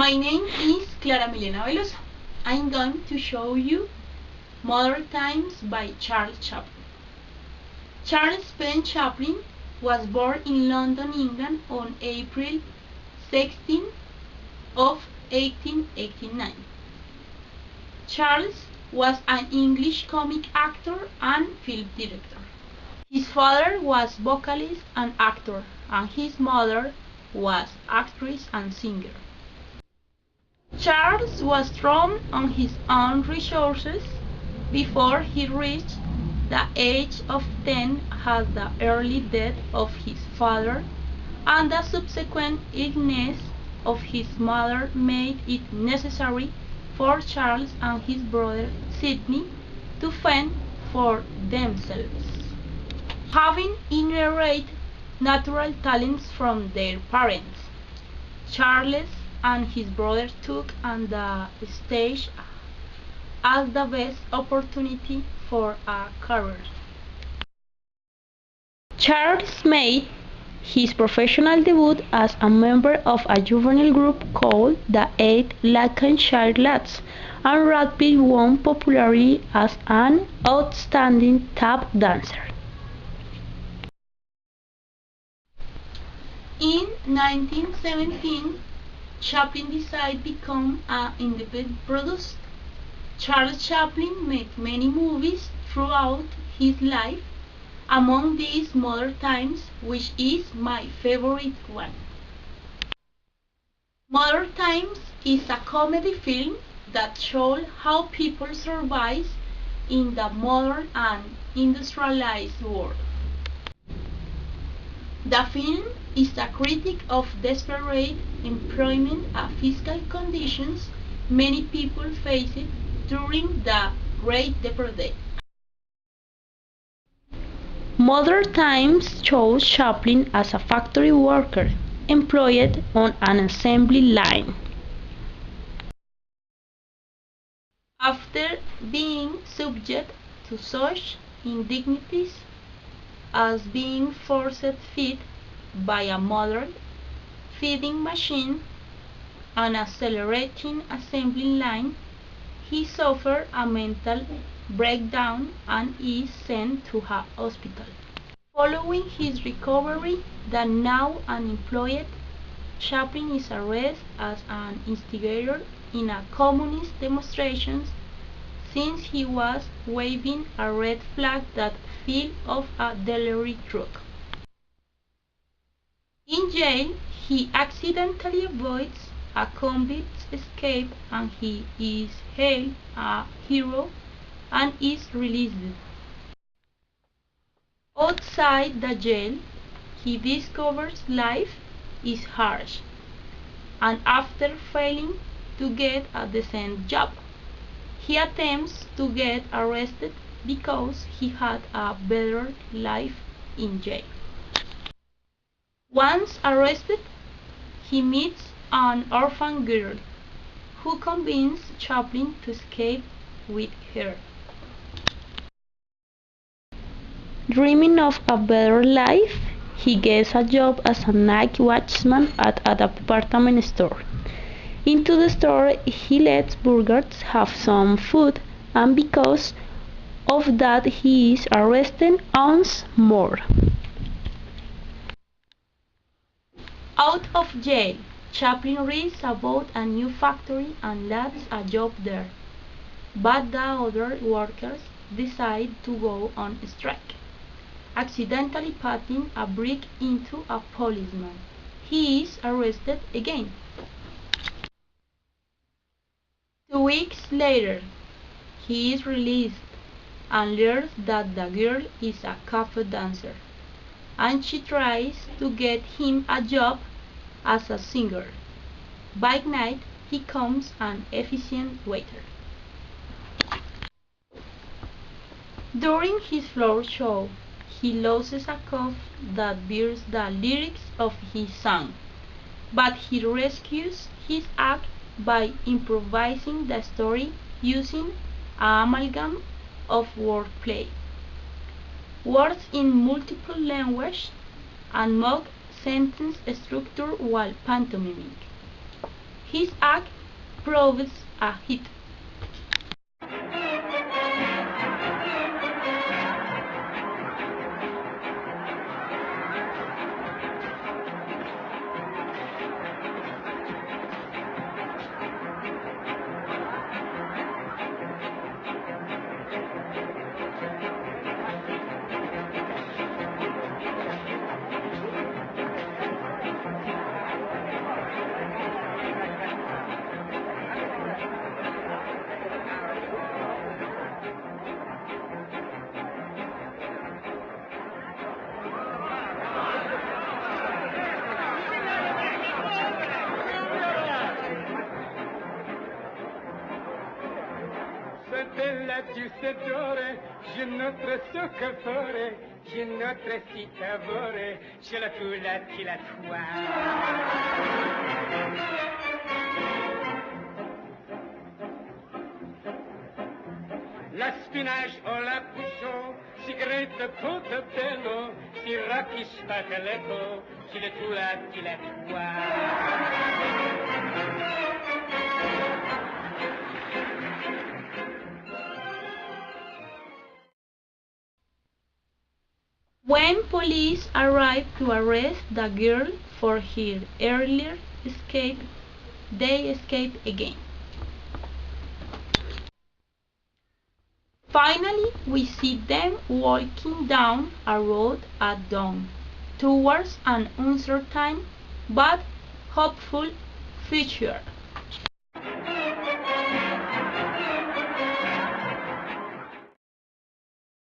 My name is Clara Milena Velosa. I'm going to show you Modern Times by Charles Chaplin. Charles Penn Chaplin was born in London, England on April 16 of 1889. Charles was an English comic actor and film director. His father was vocalist and actor, and his mother was actress and singer. Charles was thrown on his own resources before he reached the age of 10 as the early death of his father and the subsequent illness of his mother made it necessary for Charles and his brother Sidney to fend for themselves. Having inherited natural talents from their parents, Charles and his brother took on the stage as the best opportunity for a career. Charles made his professional debut as a member of a juvenile group called the Eight Lancashire Lads, and rapidly won popularity as an outstanding tap dancer. In 1917, Chaplin decided to become an independent producer. Charles Chaplin made many movies throughout his life, among these Modern Times, which is my favorite one. Modern Times is a comedy film that shows how people survive in the modern and industrialized world. The film is a critique of desperate employment and fiscal conditions many people faced during the Great Depression. Modern Times shows Chaplin as a factory worker employed on an assembly line. After being subject to such indignities as being force fed by a modern feeding machine and accelerating assembly line, he suffered a mental breakdown and is sent to a hospital. Following his recovery, the now unemployed Chaplin is arrested as an instigator in a communist demonstration since he was waving a red flag that fell off a delivery truck. In jail, he accidentally avoids a convict's escape and he is hailed a hero and is released. Outside the jail, he discovers life is harsh, and after failing to get a decent job, he attempts to get arrested because he had a better life in jail. Once arrested, he meets an orphan girl who convinces Chaplin to escape with her. Dreaming of a better life, he gets a job as a night watchman at a department store. Into the store, he lets burglars have some food, and because of that he is arrested once more. Out of jail, Chaplin reads about a new factory and lands a job there, but the other workers decide to go on strike, accidentally putting a brick into a policeman. He is arrested again. 2 weeks later, he is released and learns that the girl is a cafe dancer, and she tries to get him a job as a singer. By night, he becomes an efficient waiter. During his floor show, he loses a cough that bears the lyrics of his song, but he rescues his act by improvising the story using an amalgam of wordplay, words in multiple languages, and mock sentence structure while pantomiming. His act proves a hit. Stella più sedore, je notre soccafore, je notre citavore, je la coula qui la toi. La spinage o la bouchon, cigarette portobello, si rapiche spateletto, qui la coula qui la toi. When police arrive to arrest the girl for her earlier escape, they escape again. Finally, we see them walking down a road at dawn, towards an uncertain but hopeful future.